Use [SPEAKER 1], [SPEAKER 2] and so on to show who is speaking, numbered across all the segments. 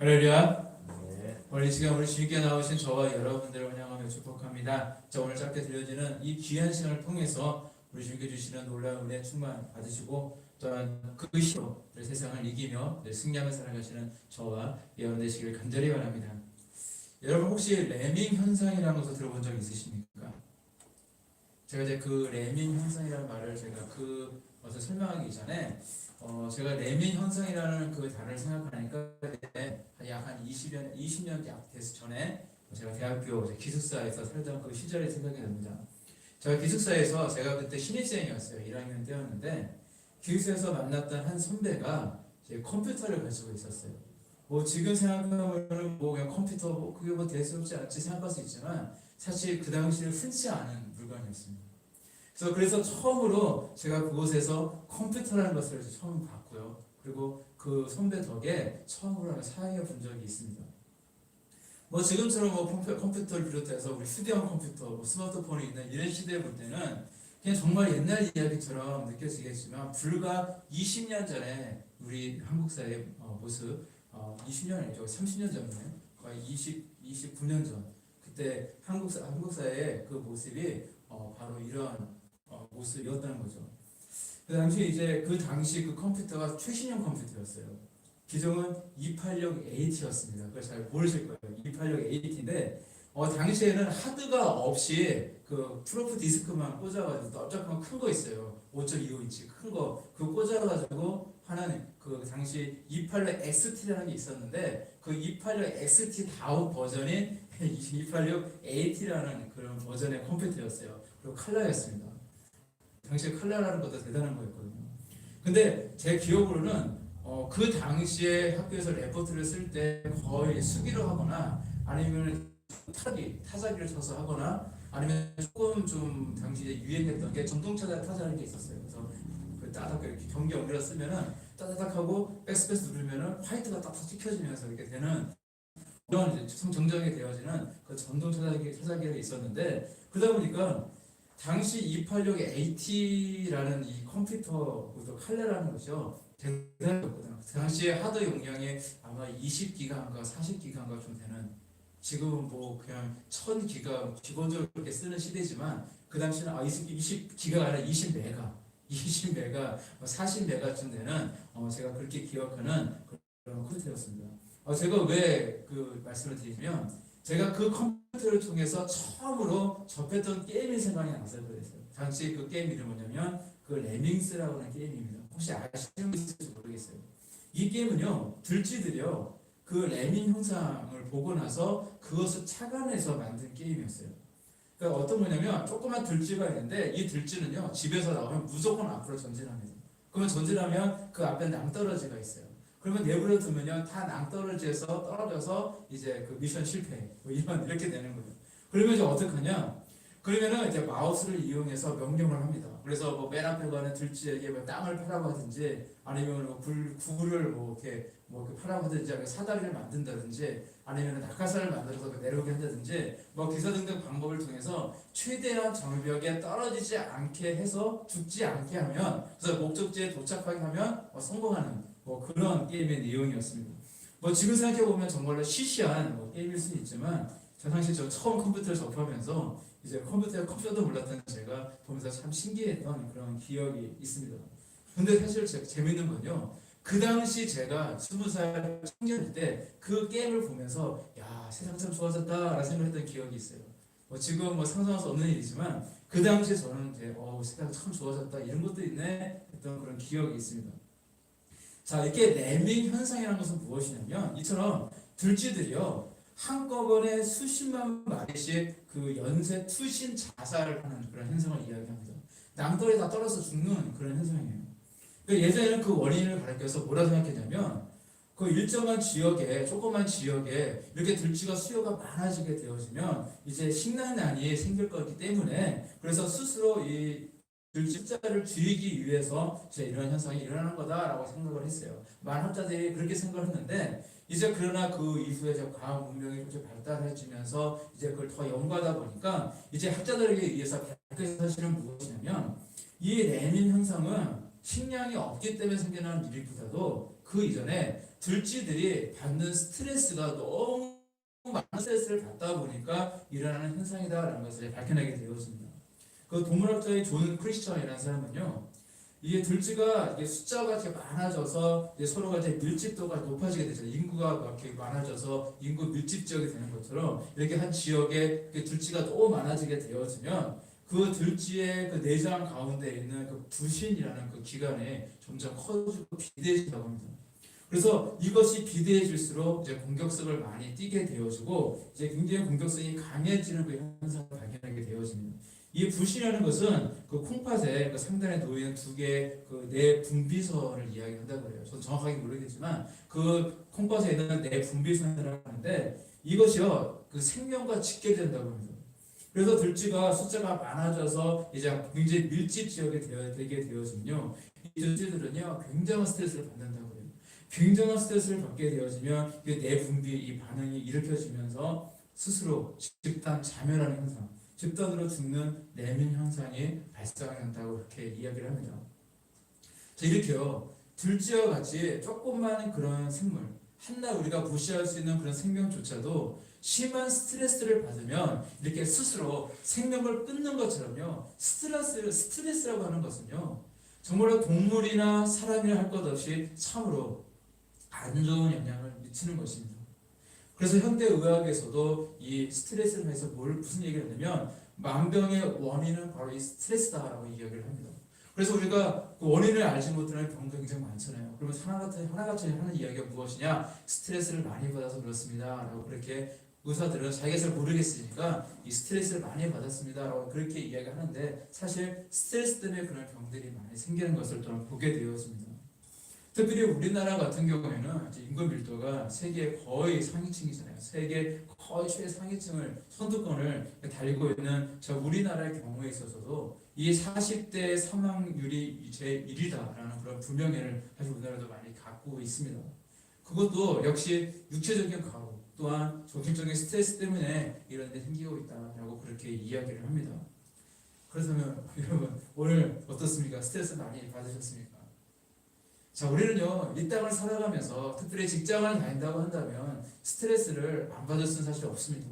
[SPEAKER 1] 할렐루야.
[SPEAKER 2] 네.
[SPEAKER 1] 오늘 이 시간 우리 주님께 나오신 저와 여러분들을 환영하며 축복합니다. 자, 오늘 짧게 들려지는 이 귀한 시간을 통해서 우리 주님께 주시는 놀라운 은혜 충만 받으시고 또한 그 시로 세상을 이기며 승리하며 살아가시는 저와 여러분 되시길 간절히 바랍니다. 여러분 혹시 레밍 현상이라는 것을 들어본 적 있으십니까? 제가 이제 그 레밍 현상이라는 말을 제가 것을 설명하기 전에 제가 레밍 현상이라는 그 단어를 생각하니까 약 20년 약 됐을 전에 제가 대학교 기숙사에서 살던 그 시절이 생각이 납니다. 제가 기숙사에서 제가 그때 신입생이었어요. 1학년 때였는데 기숙사에서 만났던 한 선배가 이제 컴퓨터를 가지고 있었어요. 뭐 지금 생각하면 뭐 그냥 컴퓨터 그게 뭐 대수롭지 않지 생각할 수 있지만 사실 그 당시에 흔치 않은 물건이었습니다. 그래서 처음으로 제가 그곳에서 컴퓨터라는 것을 처음 봤고요. 그리고 그 선배 덕에 처음으로 사용해 본 적이 있습니다. 뭐 지금처럼 뭐 컴퓨터를 비롯해서 우리 휴대용 컴퓨터, 뭐 스마트폰이 있는 이런 시대에 볼 때는 그냥 정말 옛날 이야기처럼 느껴지겠지만 불과 20년 전에 우리 한국 사회의 모습, 20년 아니죠, 30년 전이네요. 거의 29년 전 그때 한국 사회의 그 모습이 바로 이런 모습이었다는 거죠. 그 당시 그 컴퓨터가 최신형 컴퓨터였어요. 기종은 286AT였습니다. 그걸 잘 모르실 거예요. 286AT인데 당시에는 하드가 없이 그 프로프 디스크만 꽂아가지고 넓적한 큰 거 있어요. 5.25인치 큰 거 그거 꽂아가지고 하는 그 당시 286XT라는 게 있었는데 그 286XT 다운 버전인 286AT라는 그런 버전의 컴퓨터였어요. 그리고 칼라였습니다. 당시에 칼라라는 것도 대단한 거였거든요. 근데 제 기억으로는 그 당시에 학교에서 레포트를 쓸 때 거의 수기로 하거나 아니면 타자기를 쳐서 하거나 아니면 조금 좀 당시에 유행했던 게 전동 타자라는 게 있었어요. 그래서 그 따닥 이렇게 경기 연결을 쓰면은 따닥 하고 백스페이스 누르면은 화이트가 딱 찍혀지면서 이렇게 되는 이런 이제 정정이 되어지는 그 전동 타자기가 있었는데 그러다 보니까 당시 286AT라는 이 컴퓨터 칼레라는 것이요 대단했거든요. 그 당시에 하드 용량이 아마 20기가인가 40기가인가 좀 되는 지금은 뭐 그냥 1000기가 기본적으로 그렇게 쓰는 시대지만 그 당시는 20기가가 아니라 20메가 40메가쯤 되는 제가 그렇게 기억하는 그런 컴퓨터였습니다. 제가 왜 그 말씀을 드리면 제가 그 컴퓨터를 통해서 처음으로 접했던 게임이 생각이 나서 그랬어요. 당시 그 게임 이름이 뭐냐면 그 레밍스라고 하는 게임입니다. 혹시 아시는 분 있을지 모르겠어요. 이 게임은요 들쥐들이요 그 레밍 현상을 보고 나서 그것을 착안해서 만든 게임이었어요. 그러니까 어떤 거냐면 조그만 들쥐가 있는데 이 들쥐는요 집에서 나오면 무조건 앞으로 전진합니다. 그러면 전진하면 그 앞에 낭떠러지가 있어요. 그러면 내버려 두면요 다 낭떠러지에서 떨어져서 이제 그 미션 실패 뭐 이렇게 되는 거예요. 그러면 이제 어떻게 하냐? 그러면은 이제 마우스를 이용해서 명령을 합니다. 그래서 뭐 맨 앞에 가는 들쥐에게 뭐 땅을 파라고 하든지 아니면 뭐 굴을 뭐 이렇게 파라고 하든지 아니면 사다리를 만든다든지 아니면 낙하산을 만들어서 내려오게 한다든지 뭐 기사 등등 방법을 통해서 최대한 절벽에 떨어지지 않게 해서 죽지 않게 하면 그래서 목적지에 도착하게 하면 성공하는 뭐 그런 게임의 내용이었습니다. 뭐 지금 생각해 보면 정말로 시시한 게임일 수는 있지만 저 당시 저 처음 컴퓨터를 접하면서 이제 컴퓨터도 몰랐던 제가 보면서 참 신기했던 그런 기억이 있습니다. 근데 사실 재밌는 건요. 그 당시 제가 20살 청년일 때 그 게임을 보면서 야 세상 참 좋아졌다라는 생각했던 기억이 있어요. 뭐 지금 뭐 상상할 수 없는 일이지만 그 당시에 저는 이제 세상 참 좋아졌다 이런 것도 있네 했던 그런 기억이 있습니다. 자 이렇게 레밍 현상이라는 것은 무엇이냐면 이처럼 들쥐들이요 한꺼번에 수십만 마리씩 그 연쇄 투신 자살을 하는 그런 현상을 이야기합니다. 낭떠러지 다 떨어져 죽는 그런 현상이에요. 예전에는 그 원인을 가리켜서 뭐라 생각했냐면 그 일정한 지역에 조그만 지역에 이렇게 들쥐가 수요가 많아지게 되어지면 이제 식량난이 생길 거기 때문에 그래서 스스로 이 들쥐 숫자를 줄이기 위해서 이제 이런 현상이 일어나는 거다라고 생각을 했어요. 많은 학자들이 그렇게 생각을 했는데 이제 그러나 그 이후에 이제 과학 문명이 그렇게 발달해지면서 이제 그걸 더 연구하다 보니까 이제 학자들에게 의해서 밝혀진 사실은 무엇이냐면 이 레밍 현상은 식량이 없기 때문에 생겨나는 일보다도 그 이전에 들쥐들이 받는 스트레스가 너무 많은 스트레스를 받다 보니까 일어나는 현상이다라는 것을 밝혀내게 되었습니다. 그 동물학자의 존 크리스천이라는 사람은요, 이게 들쥐가 이게 숫자가 이렇게 많아져서 이제 서로가 이제 밀집도가 높아지게 되죠. 인구가 막 이렇게 많아져서 인구 밀집 지역이 되는 것처럼 이렇게 한 지역에 들쥐가 너무 많아지게 되어지면 그 들쥐의 그 내장 가운데 있는 그 부신이라는 그 기관이 점점 커지고 비대해진다고 합니다. 그래서 이것이 비대해질수록 이제 공격성을 많이 띠게 되어지고 이제 굉장히 공격성이 강해지는 그 현상을 발견하게 되어집니다. 이 부신이라는 것은 그 콩팥의 그 상단에 놓이는 두 개의 그 뇌 분비선을 이야기한다고 그래요. 저는 정확하게 모르겠지만 그 콩팥에 있는 뇌 분비선이라고 하는데 이것이요 그 생명과 직결된다고 합니다. 그래서 들쥐가 숫자가 많아져서 이제 굉장히 밀집 지역에 되게 되어지면요, 이 들쥐들은요 굉장한 스트레스를 받는다고 해요. 굉장한 스트레스를 받게 되어지면 뇌 분비 이 반응이 일으켜지면서 스스로 집단 자멸하는 현상, 집단으로 죽는 내면 현상이 발생한다고 그렇게 이야기를 합니다. 자, 이렇게요 들쥐와 같이 조그마한 그런 생물, 한낱 우리가 무시할 수 있는 그런 생명조차도 심한 스트레스를 받으면 이렇게 스스로 생명을 끊는 것처럼요, 스트레스라고 하는 것은요 정말로 동물이나 사람이나 할 것 없이 참으로 안 좋은 영향을 미치는 것입니다. 그래서 현대 의학에서도 이 스트레스를 해서 무슨 얘기를 하냐면 만병의 원인은 바로 이 스트레스다라고 이야기를 합니다. 그래서 우리가 그 원인을 알지 못하는 병도 굉장히 많잖아요. 그러면 하나같이 하는 이야기가 무엇이냐? 스트레스를 많이 받아서 그렇습니다 라고 그렇게 의사들은 자기가 잘 모르겠으니까 이 스트레스를 많이 받았습니다 라고 그렇게 이야기하는데, 사실 스트레스 때문에 그런 병들이 많이 생기는 것을 또한 보게 되었습니다. 특별히 우리나라 같은 경우에는 인구 밀도가 세계 거의 상위층이잖아요. 세계 거의 최상위층을 선두권을 달리고 있는 저 우리나라의 경우에 있어서도 이 40대 사망률이 제 1위다라는 그런 불명예를 사실 우리나라도 많이 갖고 있습니다. 그것도 역시 육체적인 과로 또한 정신적인 스트레스 때문에 이런 데 생기고 있다라고 그렇게 이야기를 합니다. 그렇다면 여러분 오늘 어떻습니까? 스트레스 많이 받으셨습니까? 자, 우리는요 이 땅을 살아가면서 특별히 직장을 다닌다고 한다면 스트레스를 안 받을 수는 사실 없습니다.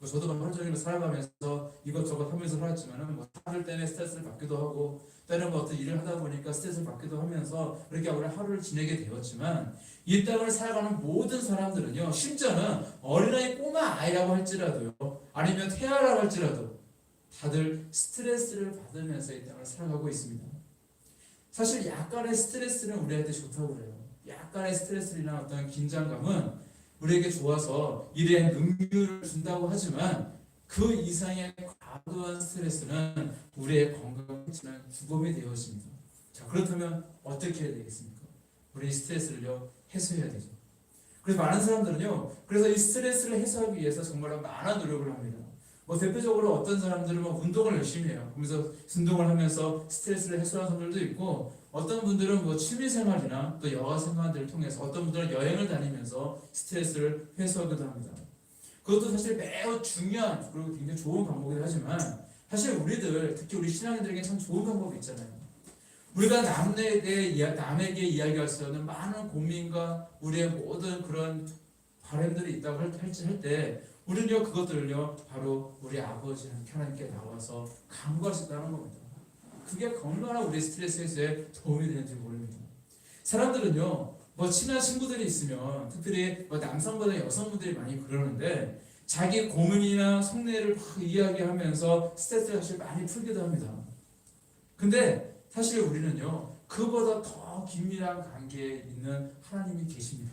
[SPEAKER 1] 저도 하루 종일 살아가면서 이것저것 하면서 살았지만은 뭐 하루 때문에 스트레스를 받기도 하고 때는 뭐 어떤 일을 하다 보니까 스트레스를 받기도 하면서 그렇게 우리 하루를 지내게 되었지만, 이 땅을 살아가는 모든 사람들은요, 심지어는 어린아이 꼬마 아이라고 할지라도요, 아니면 태아라고 할지라도 다들 스트레스를 받으면서 이 땅을 살아가고 있습니다. 사실 약간의 스트레스는 우리한테 좋다고 그래요. 약간의 스트레스나 어떤 긴장감은 우리에게 좋아서 일에 능률을 준다고 하지만 그 이상의 과도한 스트레스는 우리의 건강을 해치는 죽음이 되어집니다. 자, 그렇다면 어떻게 해야 되겠습니까? 우리 스트레스를요 해소해야 되죠. 그래서 많은 사람들은요, 그래서 이 스트레스를 해소하기 위해서 정말 많은 노력을 합니다. 뭐 대표적으로 어떤 사람들은 뭐 운동을 열심히 해요. 그러면서 운동을 하면서 스트레스를 해소하는 사람들도 있고, 어떤 분들은 뭐 취미생활이나 또 여가생활들을 통해서, 어떤 분들은 여행을 다니면서 스트레스를 해소하기도 합니다. 그것도 사실 매우 중요한 그리고 굉장히 좋은 방법이긴 하지만, 사실 우리들, 특히 우리 신앙인들에게 참 좋은 방법이 있잖아요. 우리가 남에게 이야기할 수 없는 많은 고민과 우리의 모든 그런 바람들이 있다고 할 때 우리는요 그것들을요 바로 우리 아버지 하나님께 나와서 간구할 수 있다는 겁니다. 그게 얼마나 우리 스트레스 해소에 도움이 되는지 모릅니다. 사람들은요 뭐 친한 친구들이 있으면, 특별히 뭐 남성보다 여성분들이 많이 그러는데, 자기 고민이나 속내를 막 이야기하면서 스트레스를 사실 많이 풀기도 합니다. 근데 사실 우리는요 그보다 더 긴밀한 관계에 있는 하나님이 계십니다.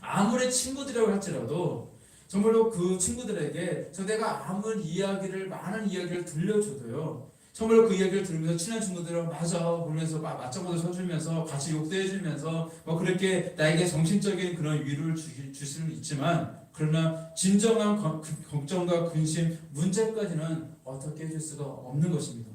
[SPEAKER 1] 아무리 친구들이라고 할지라도 정말로 그 친구들에게 내가 아무리 많은 이야기를 들려줘도요, 정말로 그 이야기를 들으면서 친한 친구들은 맞아 보면서 맞장구도 쳐주면서 같이 욕도 해주면서 뭐 그렇게 나에게 정신적인 그런 위로를 줄 수는 있지만, 그러나 진정한 걱정과 근심, 문제까지는 어떻게 해줄 수가 없는 것입니다.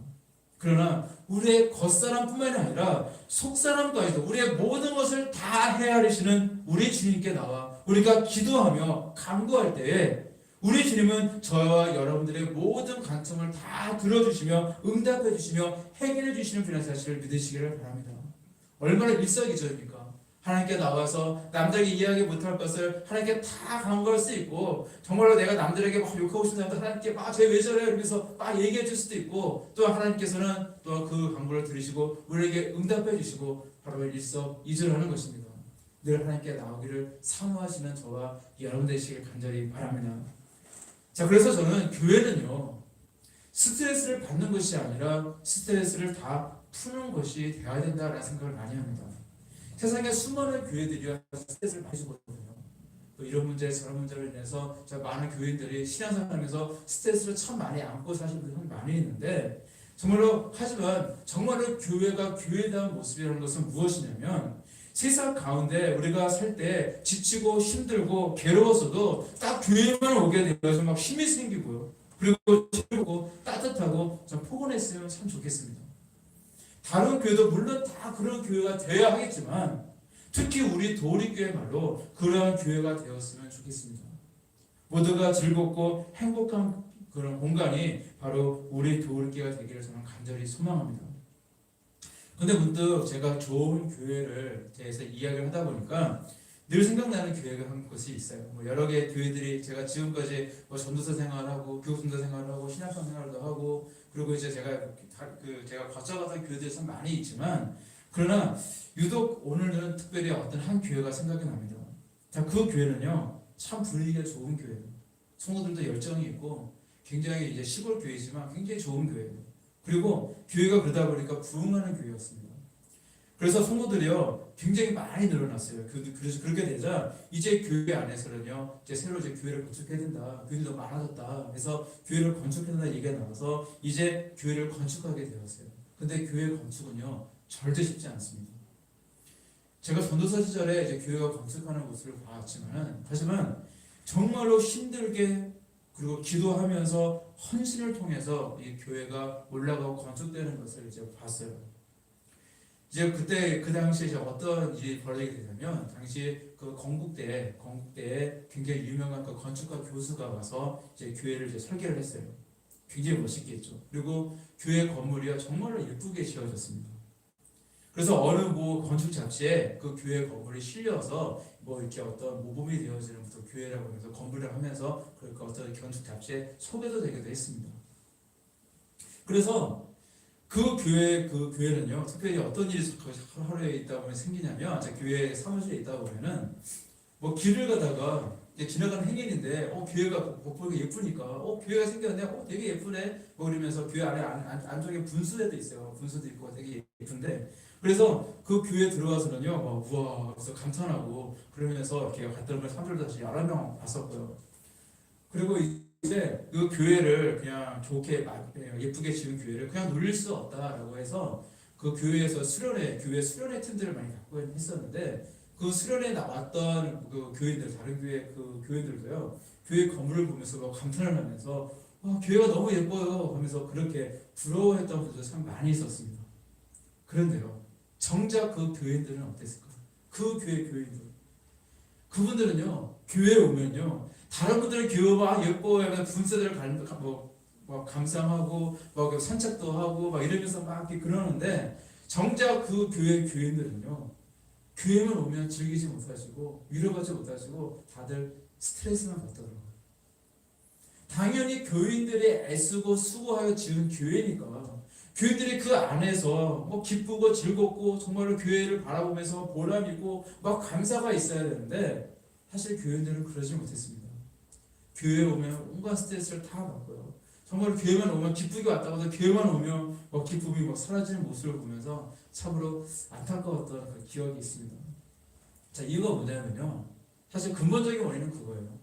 [SPEAKER 1] 그러나 우리의 겉사람뿐만이 아니라 속사람까지도 우리의 모든 것을 다 헤아리시는 우리 주님께 나와 우리가 기도하며 간구할 때에 우리 주님은 저와 여러분들의 모든 간청을 다 들어주시며 응답해 주시며 해결해 주시는 분이라는 사실을 믿으시기를 바랍니다. 얼마나 일석이조입니까? 하나님께 나와서 남들에게 이야기 못할 것을 하나님께 다 간구할 수 있고, 정말로 내가 남들에게 막 욕하고 싶은 사람도 하나님께 막 쟤 왜 저래 이러면서 막 얘기해 줄 수도 있고, 또 하나님께서는 또 그 간구를 들으시고 우리에게 응답해 주시고 바로 일석이조하는 것입니다. 늘 하나님께 나오기를 사모하시는 저와 여러분 되시길 간절히 바랍니다. 자, 그래서 저는 교회는요, 스트레스를 받는 것이 아니라 스트레스를 다 푸는 것이 되어야 된다라는 생각을 많이 합니다. 세상에 수많은 교회들이 스트레스를 많이 주거든요. 또 이런 문제 저런 문제로 인해서 많은 교인들이 신앙생활하면서 스트레스를 참 많이 안고 사시는 분들이 많이 있는데, 정말로 하지만 정말로 교회가 교회다운 모습이라는 것은 무엇이냐면, 세상 가운데 우리가 살 때 지치고 힘들고 괴로웠어도 딱 교회만 오게 되어서 막 힘이 생기고요, 그리고 즐겁고 따뜻하고 좀 포근했으면 참 좋겠습니다. 다른 교회도 물론 다 그런 교회가 되어야 하겠지만, 특히 우리 도우리교회말로 그러한 교회가 되었으면 좋겠습니다. 모두가 즐겁고 행복한 그런 공간이 바로 우리 도우리교회가 되기를 저는 간절히 소망합니다. 근데 문득 제가 좋은 교회를 대해서 이야기를 하다 보니까 늘 생각나는 교회가 한 곳이 있어요. 여러 개의 교회들이 제가 지금까지 전도사 생활하고 교육선도 생활하고 신학교 생활도 하고, 그리고 이제 제가 거쳐갔던 교회들이 참 많이 있지만, 그러나 유독 오늘은 특별히 어떤 한 교회가 생각이 납니다. 자, 그 교회는요, 참 분위기가 좋은 교회예요. 성도들도 열정이 있고 굉장히 이제 시골 교회지만 굉장히 좋은 교회예요. 그리고 교회가 그러다 보니까 부흥하는 교회였습니다. 그래서 성도들이요 굉장히 많이 늘어났어요. 그래서 그렇게 되자 이제 교회 안에서는요, 이제 새로 이제 교회를 건축해야 된다, 교회들도 많아졌다, 그래서 교회를 건축해야 된다 얘기가 나와서 이제 교회를 건축하게 되었어요. 근데 교회 건축은요 절대 쉽지 않습니다. 제가 전도사 시절에 이제 교회가 건축하는 모습을 봤지만, 하지만 정말로 힘들게 그리고 기도하면서 헌신을 통해서 이 교회가 올라가고 건축되는 것을 이제 봤어요. 이제 그때 그 당시에 이제 어떤 일이 벌어지게 되냐면, 당시 그 건국대에 굉장히 유명한 그 건축가 교수가 와서 이제 교회를 이제 설계를 했어요. 굉장히 멋있게 했죠. 그리고 교회 건물이요 정말로 예쁘게 지어졌습니다. 그래서 어느 건축 잡지에 그 교회 건물이 실려서 이렇게 어떤 모범이 되어지는 교회라고 해서 건물을 하면서 그 어떤 건축 잡지에 소개도 되기도 했습니다. 그래서 그 교회는요, 특별히 어떤 일이 하루에 있다 보면 생기냐면, 교회 사무실에 있다 보면은 길을 가다가 이제 지나가는 행인인데, 교회가 보기가 예쁘니까, 교회가 생겼네, 되게 예쁘네, 이러면서 교회 안쪽에 분수대도 있어요. 분수도 있고 되게 예쁜데, 그래서 그 교회 들어가서는요, 우와, 그래서 감탄하고 그러면서 이렇게 갔던 걸 사람들도 다시 여러 명 봤었고요. 그리고 이제 그 교회를 그냥 좋게 예쁘게 지은 교회를 그냥 놀릴 수 없다라고 해서 그 교회에서 교회 수련회 팀들을 많이 갖고 했었는데, 그 수련회에 나왔던 그 교인들, 다른 교회 그 교인들도요, 교회 건물을 보면서 감탄을 하면서 교회가 너무 예뻐요 하면서 그렇게 부러워했던 분들도 참 많이 있었습니다. 그런데요, 정작 그 교인들은 어땠을까? 그 교회 교인들, 그분들은요, 교회에 오면요, 다른 분들은 교회 막 예뻐요, 분수대를 감상하고 산책도 하고 이러면서 막 이렇게 그러는데, 정작 그 교회 교인들은요, 교회만 오면 즐기지 못하시고 위로받지 못하시고 다들 스트레스만 받더라고요. 당연히 교인들이 애쓰고 수고하여 지은 교회니까 교인들이 그 안에서 기쁘고 즐겁고 정말로 교회를 바라보면서 보람있고 감사가 있어야 되는데, 사실 교인들은 그러지 못했습니다. 교회에 오면 온갖 스트레스를 다 받고요, 정말 교회만 오면 기쁘게 왔다고 해서 교회만 오면 기쁨이 사라지는 모습을 보면서 참으로 안타까웠던 그 기억이 있습니다. 자, 이유가 뭐냐면요, 사실 근본적인 원인은 그거예요.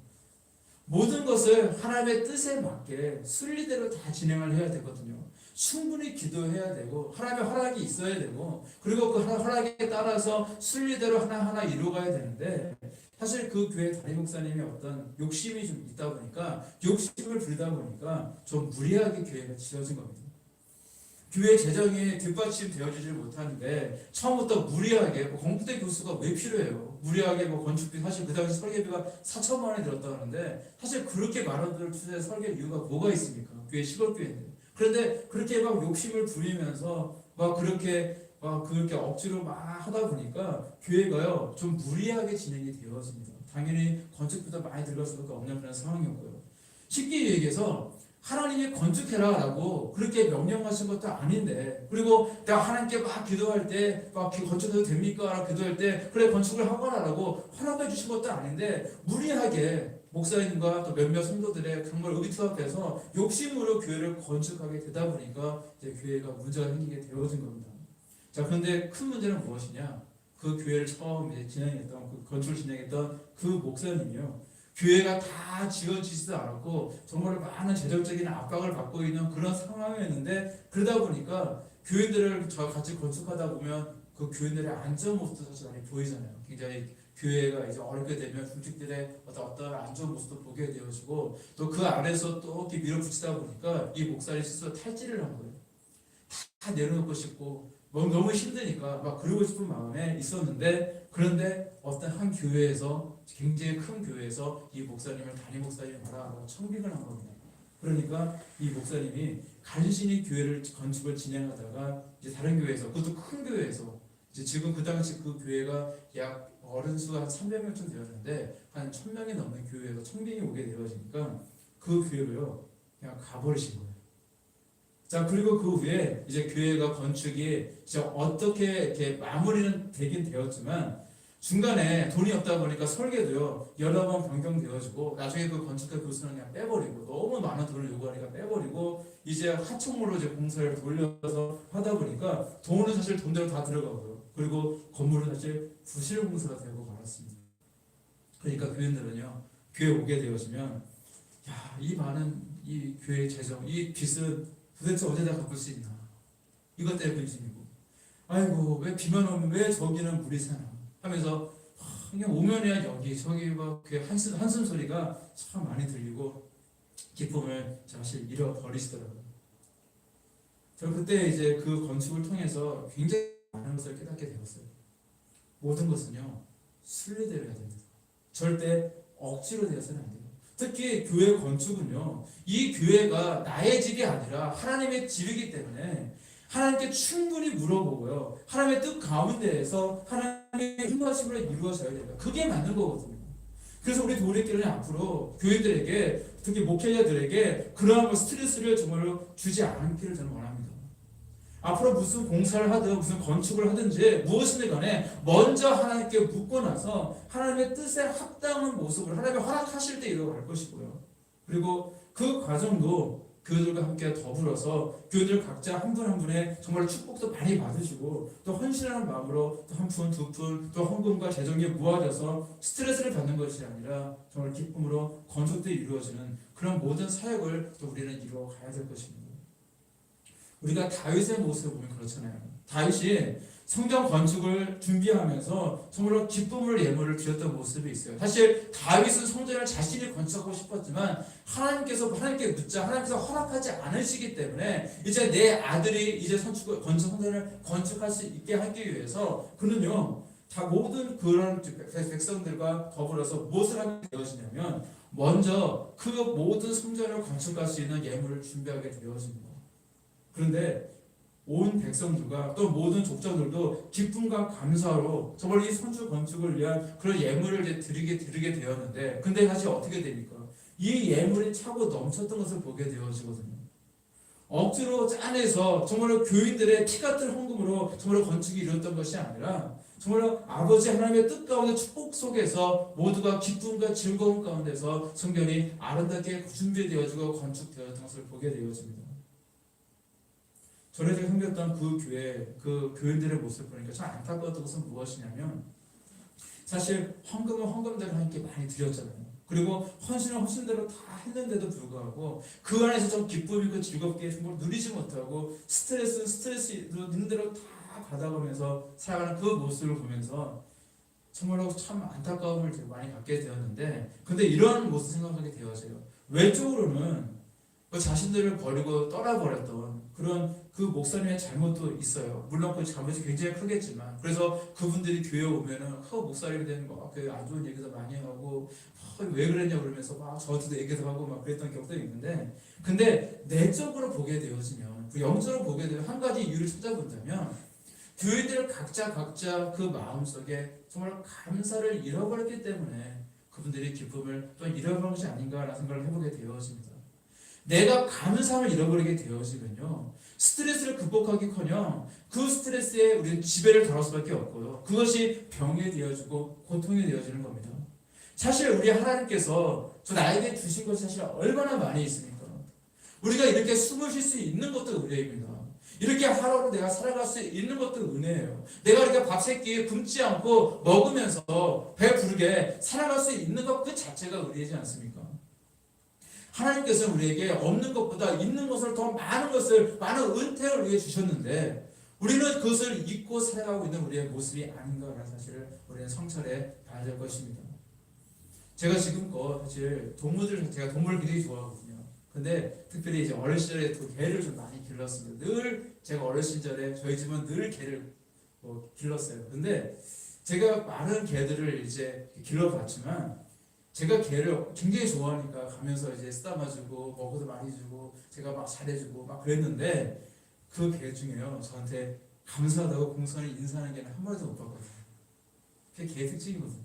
[SPEAKER 1] 모든 것을 하나님의 뜻에 맞게 순리대로 다 진행을 해야 되거든요. 충분히 기도해야 되고 하나님의 허락이 있어야 되고, 그리고 그 허락에 따라서 순리대로 하나하나 이루어가야 되는데, 사실 그 교회 담임 목사님이 어떤 욕심이 좀 있다 보니까, 욕심을 부리다 보니까 좀 무리하게 교회가 지어진 겁니다. 교회 재정이 뒷받침되어지지 못하는데 처음부터 무리하게 건국대 교수가 왜 필요해요? 무리하게 건축비, 사실 그 당시 설계비가 4천만 원이 들었다는데, 사실 그렇게 많은 돈을 투자해서 설계할 이유가 뭐가 있습니까? 교회 시골교회인데. 그런데 그렇게 욕심을 부리면서 그렇게 그렇게 억지로 막 하다 보니까 교회가요 좀 무리하게 진행이 되어집니다. 당연히 건축비도 많이 들어갈 수밖에 없는 그런 상황이었고요. 쉽게 얘기해서 하나님이 건축해라라고 그렇게 명령하신 것도 아닌데, 그리고 내가 하나님께 막 기도할 때 막 건축해도 됩니까? 라고 기도할 때 그래 건축을 하거라라고 허락해 주신 것도 아닌데 무리하게 목사님과 또 몇몇 성도들의 그런 걸 의투합해서 욕심으로 교회를 건축하게 되다 보니까 이제 교회가 문제가 생기게 되어진 겁니다. 자, 그런데 큰 문제는 무엇이냐? 그 교회를 처음 이제 진행했던 그 건축을 진행했던 그 목사님이요. 교회가 다 지어지지도 않았고 정말 많은 재정적인 압박을 받고 있는 그런 상황이었는데, 그러다 보니까 교인들을 저 같이 건축하다 보면 그 교인들의 안전 모습도 사실 많이 보이잖아요. 굉장히 교회가 이제 어렵게 되면 중직들의 어떤 안전 모습도 보게 되어지고, 또 그 안에서 또 이렇게 밀어붙이다 보니까 이 목사님 스스로 탈지를 한 거예요. 다 내려놓고 싶고 너무 힘드니까 막 그러고 싶은 마음에 있었는데, 그런데 어떤 한 교회에서, 굉장히 큰 교회에서 이 목사님을 담임 목사님 하라고 청빙을 한 겁니다. 그러니까 이 목사님이 간신히 교회를 건축을 진행하다가 이제 다른 교회에서, 그것도 큰 교회에서, 이제 지금 그 당시 그 교회가 약 어른 수가 한 300명쯤 되었는데 한 1000명이 넘는 교회에서 청빙이 오게 되어지니까 그 교회로요 그냥 가버리신 거예요. 자, 그리고 그 후에 이제 교회가 건축이 이제 어떻게 이렇게 마무리는 되긴 되었지만 중간에 돈이 없다 보니까 설계도요 여러 번 변경되어지고, 나중에 그 건축가 교수는 그냥 빼버리고, 너무 많은 돈을 요구하니까 빼버리고, 이제 하청으로 이제 공사를 돌려서 하다 보니까 돈은 사실 돈대로 다 들어가고요. 그리고 건물은 사실 부실 공사가 되고 말았습니다. 그러니까 교인들은요 교회 오게 되어지면 이 많은 이 교회 재정, 이 빚은 도대체 어디다 갚을 수 있나, 이것 때문에 근심이고, 아이고 왜 비만 오면 왜 저기는 물이 새나 하면서 그냥 오면이야 여기 저기 막 그 한숨 소리가 참 많이 들리고 기쁨을 사실 잃어버리시더라고요. 저는 그때 이제 그 건축을 통해서 굉장히 많은 것을 깨닫게 되었어요. 모든 것은요 순리대로 해야 됩니다. 절대 억지로 되어서는 안 돼요. 특히 교회 건축은요, 이 교회가 나의 집이 아니라 하나님의 집이기 때문에 하나님께 충분히 물어보고요, 하나님의 뜻 가운데에서 하나님의 힘하심으로 이루어져야 됩니다. 그게 맞는 거거든요. 그래서 우리 도우리교회는 앞으로 교인들에게, 특히 목회자들에게 그러한 스트레스를 정말로 주지 않기를 저는 원합니다. 앞으로 무슨 공사를 하든 무슨 건축을 하든지 무엇이든 간에 먼저 하나님께 묻고 나서 하나님의 뜻에 합당한 모습을 하나님이 허락하실 때 이루어갈 것이고요. 그리고 그 과정도 교회들과 함께 더불어서 교회들 각자 한 분 한 분의 정말 축복도 많이 받으시고, 또 헌신하는 마음으로 또 한 푼, 두 푼, 또 헌금과 재정이 모아져서 스트레스를 받는 것이 아니라 정말 기쁨으로 건축도 이루어지는 그런 모든 사역을 또 우리는 이루어가야 될 것입니다. 우리가 다윗의 모습을 보면 그렇잖아요. 다윗이 성전 건축을 준비하면서 정말로 기쁨을 예물을 드렸던 모습이 있어요. 사실 다윗은 성전을 자신이 건축하고 싶었지만 하나님께 묻자 하나님께서 허락하지 않으시기 때문에 이제 내 아들이 이제 성전을 건축할 수 있게 하기 위해서 그는요 다 모든 그런 백성들과 더불어서 무엇을 하게 되어지냐면 먼저 그 모든 성전을 건축할 수 있는 예물을 준비하게 되어집니다. 그런데 온 백성들과 또 모든 족장들도 기쁨과 감사로 정말 이 성전 건축을 위한 그런 예물을 이제 드리게 되었는데, 근데 사실 어떻게 됩니까? 이 예물이 차고 넘쳤던 것을 보게 되어지거든요. 억지로 짜내서 정말로 교인들의 피 같은 헌금으로 정말로 건축이 이루어졌던 것이 아니라 정말로 아버지 하나님의 뜻 가운데 축복 속에서 모두가 기쁨과 즐거움 가운데서 성전이 아름답게 준비되어지고 건축되었던 것을 보게 되어집니다. 전에 제가 섬겼던 그 교회, 그 교인들의 모습을 보니까 참 안타까웠던 것은 무엇이냐면, 사실 헌금은 헌금대로 함께 많이 드렸잖아요. 그리고 헌신은 헌신대로 다 했는데도 불구하고 그 안에서 좀 기쁨 있고 즐겁게 정말 누리지 못하고 스트레스로 있는 대로 다 받아가면서 살아가는 그 모습을 보면서 정말로 참 안타까움을 되게 많이 갖게 되었는데, 근데 이런 모습 생각하게 되어져요. 외적으로는 그 자신들을 버리고 떠나버렸던 그런 그 목사님의 잘못도 있어요. 물론 그 잘못이 굉장히 크겠지만, 그래서 그분들이 교회 오면은 목사님에 대한 안 좋은 얘기도 많이 하고 왜 그랬냐 그러면서 막 저한테도 얘기도 하고 막 그랬던 경우도 있는데, 근데 내적으로 보게 되어지면, 그 영적으로 보게 되면 한 가지 이유를 찾아본다면 교인들 각자 그 마음속에 정말 감사를 잃어버렸기 때문에 그분들이 기쁨을 또 잃어버린 것이 아닌가라는 생각을 해보게 되어집니다. 내가 감사함을 잃어버리게 되어지면요, 스트레스를 극복하기커녕 그 스트레스에 우리는 지배를 당할 수밖에 없고요, 그것이 병이 되어지고 고통이 되어지는 겁니다. 사실 우리 하나님께서 나에게 주신 것이 사실 얼마나 많이 있습니까? 우리가 이렇게 숨을 쉴 수 있는 것도 은혜입니다. 이렇게 하루를 내가 살아갈 수 있는 것도 은혜예요. 내가 이렇게 밥 세 끼 굶지 않고 먹으면서 배 부르게 살아갈 수 있는 것 그 자체가 은혜이지 않습니까? 하나님께서는 우리에게 없는 것보다 있는 것을 더 많은 것을, 많은 은혜를 우리에게 주셨는데 우리는 그것을 잊고 살아가고 있는 우리의 모습이 아닌가라는 사실을 우리는 성찰해 봐야 될 것입니다. 제가 지금껏 사실 제가 동물을 굉장히 좋아하거든요. 근데 특별히 이제 어린 시절에 그 개를 좀 많이 길렀습니다. 늘 제가 어린 시절에 저희 집은 늘 개를 길렀어요. 근데 제가 많은 개들을 이제 길러봤지만 제가 개를 굉장히 좋아하니까 가면서 이제 쓰다마주고 먹어도 많이 주고 제가 막 잘해주고 막 그랬는데 그 개 중에요, 저한테 감사하다고 공손히 인사하는 개는 한 마리도 못 봤거든요. 그게 개의 특징이거든요.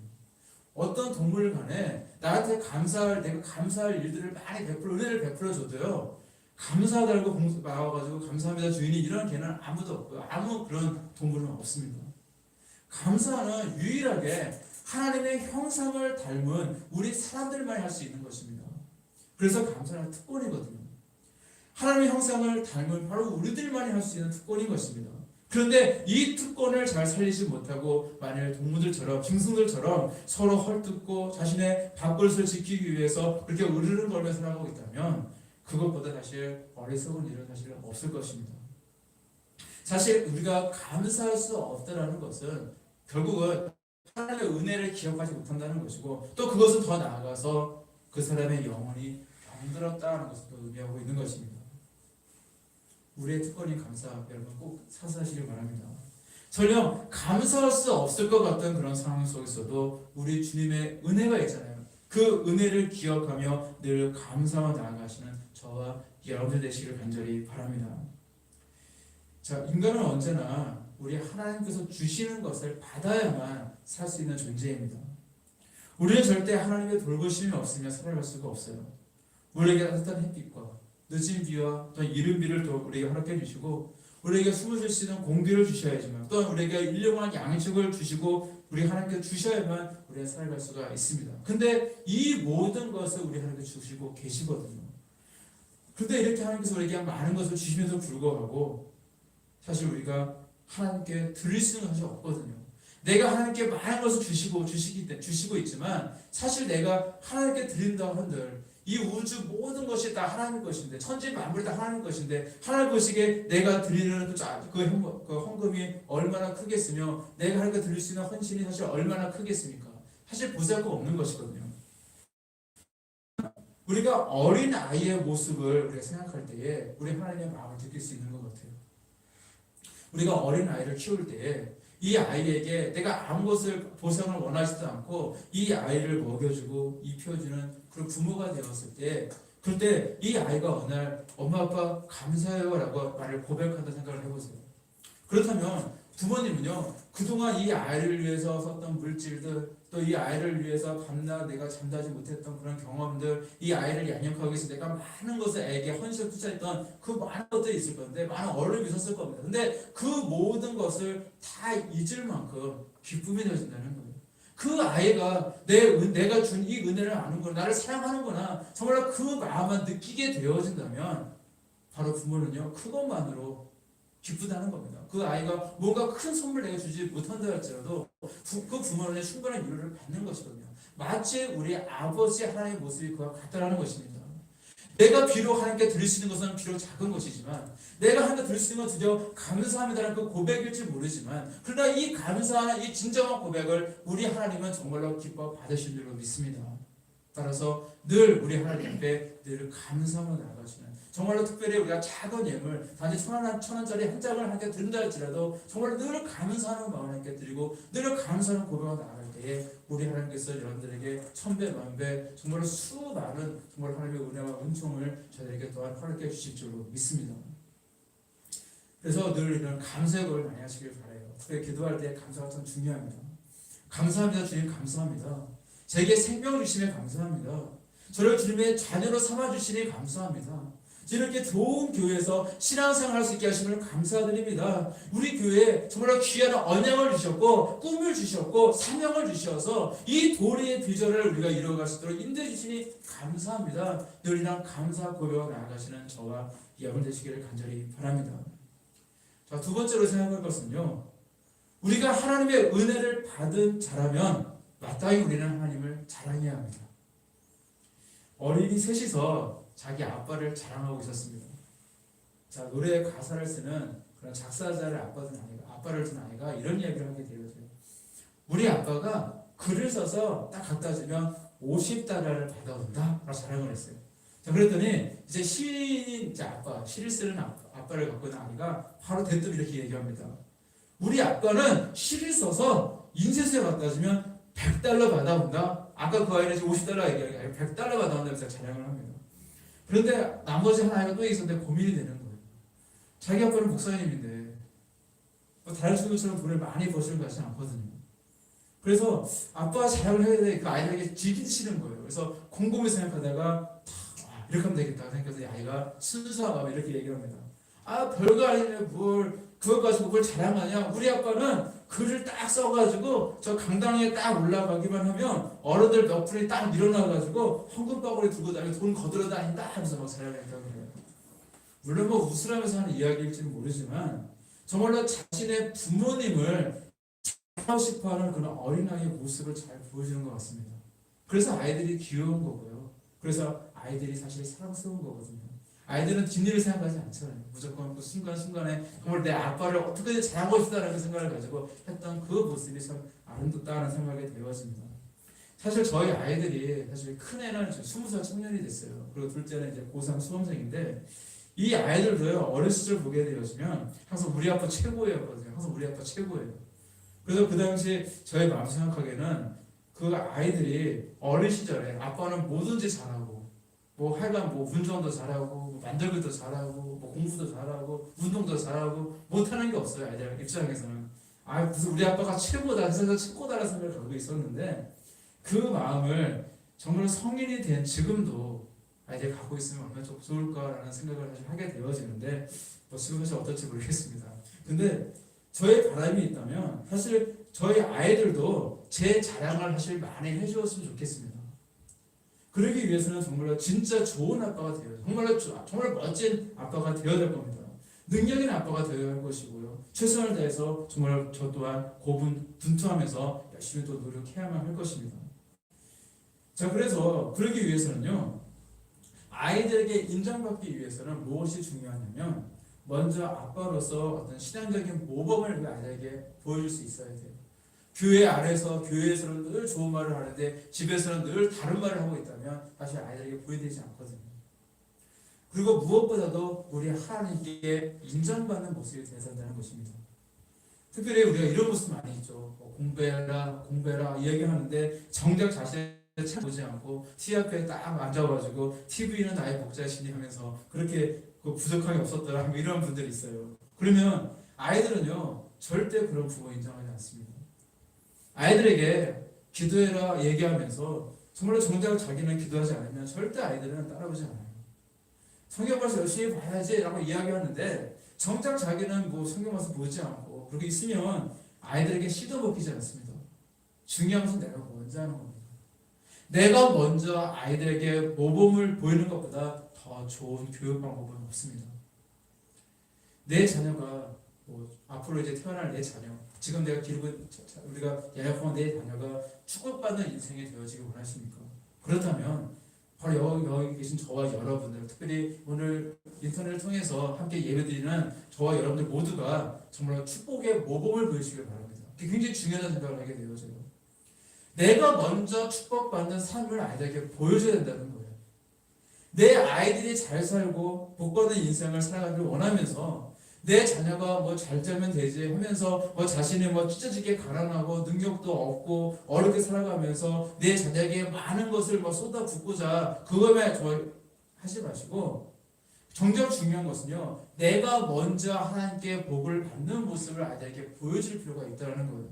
[SPEAKER 1] 어떤 동물 간에 나한테 내가 감사할 일들을 많이 은혜를 베풀어줘도요, 감사하다고 나와가지고 감사합니다 주인이 이런 개는 아무도 없고요. 아무 그런 동물은 없습니다. 감사는 유일하게 하나님의 형상을 닮은 우리 사람들만 할 수 있는 것입니다. 그래서 감사는 특권이거든요. 하나님의 형상을 닮은 바로 우리들만이 할 수 있는 특권인 것입니다. 그런데 이 특권을 잘 살리지 못하고 만일 동물들처럼, 짐승들처럼 서로 헐뜯고 자신의 밥그릇을 지키기 위해서 그렇게 으르렁거리며 살아가고 있다면 그것보다 사실 어리석은 일은 사실 없을 것입니다. 사실 우리가 감사할 수 없다는 것은 결국은 하나님의 은혜를 기억하지 못한다는 것이고, 또 그것은 더 나아가서 그 사람의 영혼이 병들었다는 것을 의미하고 있는 것입니다. 우리의 특권인 감사, 여러분 꼭 사사하시길 바랍니다. 설령 감사할 수 없을 것 같은 그런 상황 속에서도 우리 주님의 은혜가 있잖아요. 그 은혜를 기억하며 늘 감사와 나아가시는 저와 여러분들 되시길 간절히 바랍니다. 자, 인간은 언제나 우리 하나님께서 주시는 것을 받아야만 살 수 있는 존재입니다. 우리는 절대 하나님의 돌보심이 없으면 살아갈 수가 없어요. 우리에게 따뜻한 햇빛과 늦은 비와 또 이른 비를 또 우리에게 허락해 주시고, 우리에게 숨을 쉴 수 있는 공기를 주셔야지만, 또한 우리에게 일용할 양식을 주시고 우리 하나님께 주셔야만 우리가 살아갈 수가 있습니다. 근데 이 모든 것을 우리 하나님께 주시고 계시거든요. 그런데 이렇게 하나님께서 우리에게 많은 것을 주시면서 불구하고 사실 우리가 하나님께 드릴 수 있는 것이 없거든요. 내가 하나님께 많은 것을 주시고 있지만 사실 내가 하나님께 드린다 한들 이 우주 모든 것이 다 하나님 것인데, 천지 만물이 다 하나님 것인데 하나님 것이게 내가 드리는 그 헌금이 얼마나 크겠으며 내가 하나님께 드릴 수 있는 헌신이 사실 얼마나 크겠습니까? 사실 보잘것 없는 것이거든요. 우리가 어린 아이의 모습을 우리가 생각할 때에 우리 하나님의 마음을 느낄 수 있는 것 같아요. 우리가 어린 아이를 키울 때에 이 아이에게 내가 아무것을 보상을 원하지도 않고 이 아이를 먹여주고 입혀주는 그런 부모가 되었을 때, 그때 이 아이가 어느 날 엄마 아빠 감사해요 라고 말을 고백한다 생각을 해보세요. 그렇다면 부모님은요, 그동안 이 아이를 위해서 썼던 물질들, 또 이 아이를 위해서 밤낮 내가 잠자지 못했던 그런 경험들, 이 아이를 양육하기 위해서 내가 많은 것을 애에게 헌신을 투자했던 그 많은 것들이 있을 건데, 많은 어려움이 있었을 겁니다. 근데 그 모든 것을 다 잊을 만큼 기쁨이 되어진다는 거예요. 그 아이가 내가 준 이 은혜를 아는구나, 나를 사랑하는구나, 정말 그 마음만 느끼게 되어진다면 바로 부모는요, 그것만으로 기쁘다는 겁니다. 그 아이가 뭔가 큰 선물 내가 주지 못한다 할지라도 그 부모는 충분한 위로를 받는 것이거든요. 마치 우리 아버지 하나님의 모습이 그와 같다라는 것입니다. 내가 비록 하나님께 드릴 수 있는 것은 비록 작은 것이지만, 내가 하나님께 드릴 수 있는 건 드디어 감사합니다라는 그 고백일지 모르지만, 그러나 이 감사하는 이 진정한 고백을 우리 하나님은 정말로 기뻐 받으실 줄로 믿습니다. 따라서 늘 우리 하나님 앞에 늘 감사하며 나아가시는, 정말로 특별히 우리가 작은 예물 단지 1,000원짜리 한 장을 하나님께 드린다 할지라도 정말 늘 감사하는 마음을 하나님께 드리고 늘 감사하는 고백으로 나아갈 때에 우리 하나님께서 여러분들에게 1000배 만배 정말 수많은 정말 하나님의 은혜와 은총을 저희에게 또한 허락해 주실 줄로 믿습니다. 그래서 늘 이런 감사의 고백을 많이 하시길 바라요. 특히 기도할 때 감사가 참 중요합니다. 감사합니다 주님, 감사합니다. 제게 생명을 주시면 감사합니다. 저를 주님의 자녀로 삼아주시니 감사합니다. 이렇게 좋은 교회에서 신앙생활 할 수 있게 하시면 감사드립니다. 우리 교회에 정말 귀한 언약을 주셨고 꿈을 주셨고 사명을 주셔서 이 도리의 비전을 우리가 이루어갈 수 있도록 인도해 주시니 감사합니다. 늘이랑 감사 고백하고 나아가시는 저와 여러분 되시기를 간절히 바랍니다. 자, 두 번째로 생각할 것은요, 우리가 하나님의 은혜를 받은 자라면 마땅히 우리는 하나님을 자랑해야 합니다. 어린이 셋이서 자기 아빠를 자랑하고 있었습니다. 자, 노래 가사를 쓰는 그런 작사자를 아빠를 둔 아이가 이런 이야기를 하게 되어져요. 우리 아빠가 글을 써서 딱 갖다 주면 50달러를 받아온다 라고 자랑을 했어요. 자, 그랬더니 이제 시인, 시를 쓰는 아빠를 갖고 있는 아이가 바로 대뜸 이렇게 얘기합니다. 우리 아빠는 시를 써서 인쇄소에 갖다 주면 100달러 받아온다. 아까 그 아이는 50달러 얘기하는 게 아니라 100달러 받아온다면서 자랑을 합니다. 그런데 나머지 한 아이가 또 있었는데 고민이 되는 거예요. 자기 아빠는 목사님인데 다른 친구처럼 돈을 많이 버시는 것 같지는 않거든요. 그래서 아빠가 자랑을 해야 돼. 그 아이들에게 지기 싫은 거예요. 그래서 곰곰이 생각하다가 이렇게 하면 되겠다 생각해서 이 아이가 순수하게 이렇게 얘기를 합니다. 별거 아니네 뭘 그거 가지고 뭘 자랑하냐. 우리 아빠는 글을 딱 써가지고 저 강당에 딱 올라가기만 하면 어른들 몇 분이 딱 밀어나가지고 현금바구니 들고 다니고 돈 거들어 다닌다 하면서 막 자랑했다고 그래요. 물론 뭐 웃으라면서 하는 이야기일지는 모르지만 정말로 자신의 부모님을 하고 싶어하는 그런 어린아이의 모습을 잘 보여주는 것 같습니다. 그래서 아이들이 귀여운 거고요. 그래서 아이들이 사실 사랑스러운 거거든요. 아이들은 뒷일을 생각하지 않잖아요. 무조건 그 순간순간에 정말 내 아빠를 어떻게든 잘하고 싶다라는 생각을 가지고 했던 그 모습이 참 아름답다는 생각이 되어집니다. 사실 저희 아이들이 사실 큰 애는 20살 청년이 됐어요. 그리고 둘째는 이제 고3 수험생인데 이 아이들도요, 어린 시절 보게 되어지면 항상 우리 아빠 최고였거든요. 항상 우리 아빠 최고예요. 그래서 그 당시 저희 마음 생각하기에는 그 아이들이 어린 시절에 아빠는 뭐든지 잘하고 하여간 운전도 잘하고 만들기도 잘하고 공부도 잘하고 운동도 잘하고 못하는 게 없어요. 아이들 입장에서는 무슨 우리 아빠가 최고다, 세상 최고다라는 생각을 갖고 있었는데 그 마음을 정말 성인이 된 지금도 아이들이 갖고 있으면 얼마나 좋을까라는 생각을 사실 하게 되어지는데 지금 사실 어떨지 모르겠습니다. 근데 저의 바람이 있다면 사실 저희 아이들도 제 자랑을 사실 많이 해주었으면 좋겠습니다. 그러기 위해서는 정말 진짜 좋은 아빠가 되어야 정말 멋진 아빠가 되어야 될 겁니다. 능력 있는 아빠가 되어야 할 것이고요. 최선을 다해서 정말 저 또한 고분분투하면서 열심히 또 노력해야만 할 것입니다. 자, 그래서 그러기 위해서는요, 아이들에게 인정받기 위해서는 무엇이 중요하냐면 먼저 아빠로서 어떤 신앙적인 모범을 아이들에게 보여줄 수 있어야 돼요. 교회 안에서 교회에서는 늘 좋은 말을 하는데 집에서는 늘 다른 말을 하고 있다면 사실 아이들에게 보여되지 않거든요. 그리고 무엇보다도 우리 하나님께 인정받는 모습이 되어야 한다는 것입니다. 특별히 우리가 이런 모습 많이 있죠. 공부해라 이야기하는데 정작 자신을 찾아보지 않고 TV 앞에 딱 앉아가지고 TV는 나의 목자시니 하면서 그렇게 부족함이 없었더라 이런 분들이 있어요. 그러면 아이들은요 절대 그런 부모 인정하지 않습니다. 아이들에게 기도해라 얘기하면서 정말로 정작 자기는 기도하지 않으면 절대 아이들은 따라오지 않아요. 성경 봐서 열심히 봐야지 라고 이야기하는데 정작 자기는 성경 봐서 보지 않고 그렇게 있으면 아이들에게 씨도 먹히지 않습니다. 중요한 것은 내가 먼저 하는 겁니다. 내가 먼저 아이들에게 모범을 보이는 것보다 더 좋은 교육 방법은 없습니다. 내 자녀가 앞으로 이제 태어날 내 자녀, 지금 내가 우리가 연약한 내 자녀가 축복받는 인생이 되어지길 원하십니까? 그렇다면 바로 여기 계신 저와 여러분들, 특별히 오늘 인터넷을 통해서 함께 예배드리는 저와 여러분들 모두가 정말 축복의 모범을 보여주시길 바랍니다. 그게 굉장히 중요한 생각을 하게 되어져요. 내가 먼저 축복받는 삶을 아이들에게 보여줘야 된다는 거예요. 내 아이들이 잘 살고 복받는 인생을 살아가길 원하면서 내 자녀가 잘 살면 되지 하면서 자신이 찢어지게 가난하고 능력도 없고 어렵게 살아가면서 내 자녀에게 많은 것을 쏟아붓고자 그것만 하지 마시고 정작 중요한 것은요, 내가 먼저 하나님께 복을 받는 모습을 아이들에게 보여줄 필요가 있다는 거예요.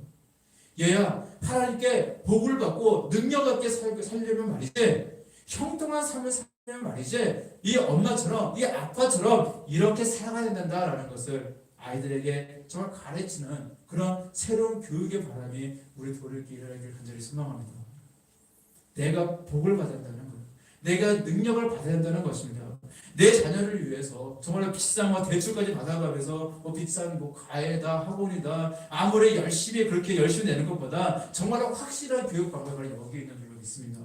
[SPEAKER 1] 얘야, 하나님께 복을 받고 능력 있게 살려면 말이지, 형통한 삶을 살려면 말이지, 이 엄마처럼, 이 아빠처럼 이렇게 살아가야 된다라는 것을 아이들에게 정말 가르치는 그런 새로운 교육의 바람이 우리 도리교회 일어나기를 간절히 소망합니다. 내가 복을 받아야 한다는 거예요. 내가 능력을 받아야 한다는 것입니다. 내 자녀를 위해서 정말 비싼 대출까지 받아가면서 비싼 과외다 학원이다 아무리 열심히 그렇게 열심히 내는 것보다 정말 확실한 교육 방법을 여기 있는 줄로 믿습니다.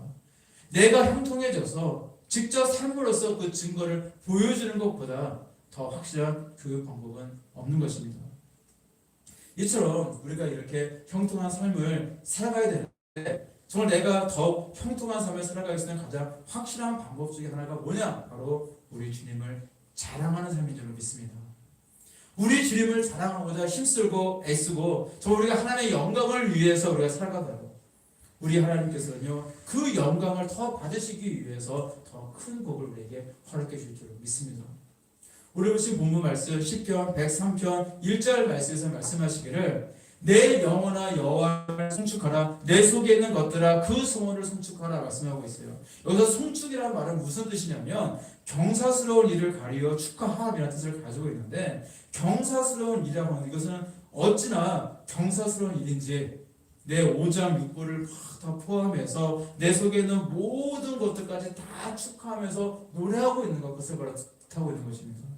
[SPEAKER 1] 내가 형통해져서 직접 삶으로써 그 증거를 보여주는 것보다 더 확실한 교육 방법은 없는 것입니다. 이처럼 우리가 이렇게 형통한 삶을 살아가야 되는데 정말 내가 더 형통한 삶을 살아가기 위해서 가장 확실한 방법 중에 하나가 뭐냐? 바로 우리 주님을 자랑하는 삶인 줄 믿습니다. 우리 주님을 자랑하고자 힘쓰고 애쓰고 정말 우리가 하나님의 영광을 위해서 우리가 살아가다가 우리 하나님께서는요 그 영광을 더 받으시기 위해서 더 큰 복을 우리에게 허락해 주실 줄 믿습니다. 우리 보신 본문 말씀 10편 103편 1절 말씀에서 말씀하시기를 내 영혼아 여호와를 송축하라 내 속에 있는 것들아 그 소원을 송축하라 말씀하고 있어요. 여기서 송축이라는 말은 무슨 뜻이냐면 경사스러운 일을 가리어 축하함이라는 뜻을 가지고 있는데 경사스러운 일이라고 하는 이것은 어찌나 경사스러운 일인지 내 오장 육부를 다 포함해서 내 속에 있는 모든 것들까지 다 축하하면서 노래하고 있는 것을 바로 뜻하고 있는 것입니다.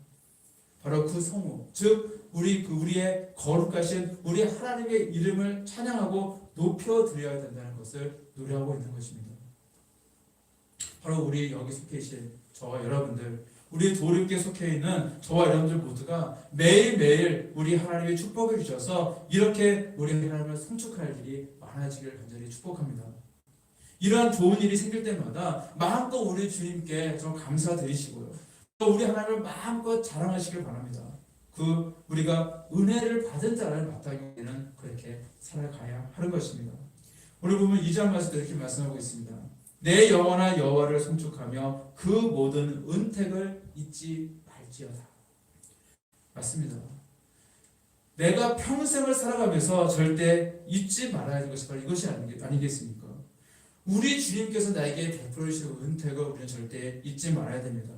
[SPEAKER 1] 바로 그 성우, 즉 우리의 거룩하신 우리 하나님의 이름을 찬양하고 높여드려야 된다는 것을 노래하고 있는 것입니다. 바로 우리 여기 속해 계신 저와 여러분들, 우리 도립교에 속해 있는 저와 여러분들 모두가 매일매일 우리 하나님의 축복을 주셔서 이렇게 우리 하나님을 송축할 일이 많아지기를 간절히 축복합니다. 이러한 좋은 일이 생길 때마다 마음껏 우리 주님께 좀 감사드리시고요. 또 우리 하나님을 마음껏 자랑하시길 바랍니다. 우리가 은혜를 받은 자를 마땅히는 그렇게 살아가야 하는 것입니다. 오늘 보면 2장 말씀도 이렇게 말씀하고 있습니다. 내 영혼아 여호와를 송축하며 그 모든 은택을 잊지 말지어다. 맞습니다. 내가 평생을 살아가면서 절대 잊지 말아야 할 것이 바로 이것이 아니겠습니까? 우리 주님께서 나에게 베풀어 주신 은택을 우리는 절대 잊지 말아야 됩니다.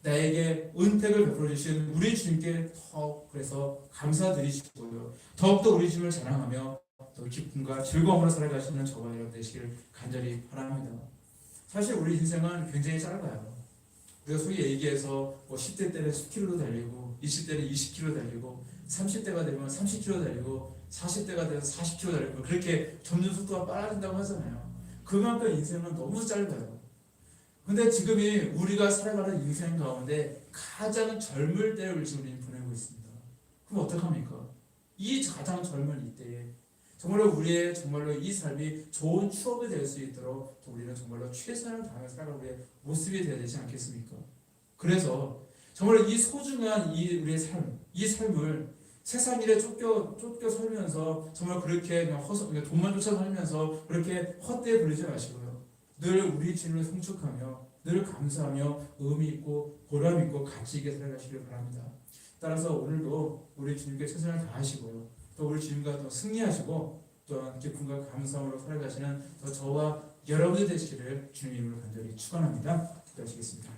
[SPEAKER 1] 나에게 은택을 베풀어 주신 우리 주님께 더 그래서 감사드리시고요. 더욱더 우리 주님을 자랑하며 또 기쁨과 즐거움으로 살아가시는 저와 여러분 되시기를 간절히 바랍니다. 사실 우리 인생은 굉장히 짧아요. 우리가 소위 얘기해서 10대 때는 10km도 달리고 20대는 20km 달리고 30대가 되면 30km 달리고 40대가 되면 40km 달리고 그렇게 점점 속도가 빨라진다고 하잖아요. 그만큼 인생은 너무 짧아요. 근데 지금이 우리가 살아가는 인생 가운데 가장 젊을 때를 우리는 보내고 있습니다. 그럼 어떡합니까? 이 가장 젊은 이때에 정말로 우리의 정말로 이 삶이 좋은 추억이 될 수 있도록 우리는 정말로 최선을 다해 살아가는 우리의 모습이 되어야 되지 않겠습니까? 그래서 정말 이 소중한 우리의 삶, 이 삶을 세상 일에 쫓겨 살면서 정말 그렇게 그냥 돈만 쫓아 살면서 그렇게 헛되이 부리지 마시고요. 늘 우리 주님을 송축하며 늘 감사하며 의미 있고 보람 있고 가치 있게 살아가시길 바랍니다. 따라서 오늘도 우리 주님께 최선을 다하시고요. 또 우리 주님과 또 승리하시고 또한 기쁨과 감사함으로 살아가시는 또 저와 여러분들 되시기를 주님으로 간절히 축원합니다. 기도하시겠습니다.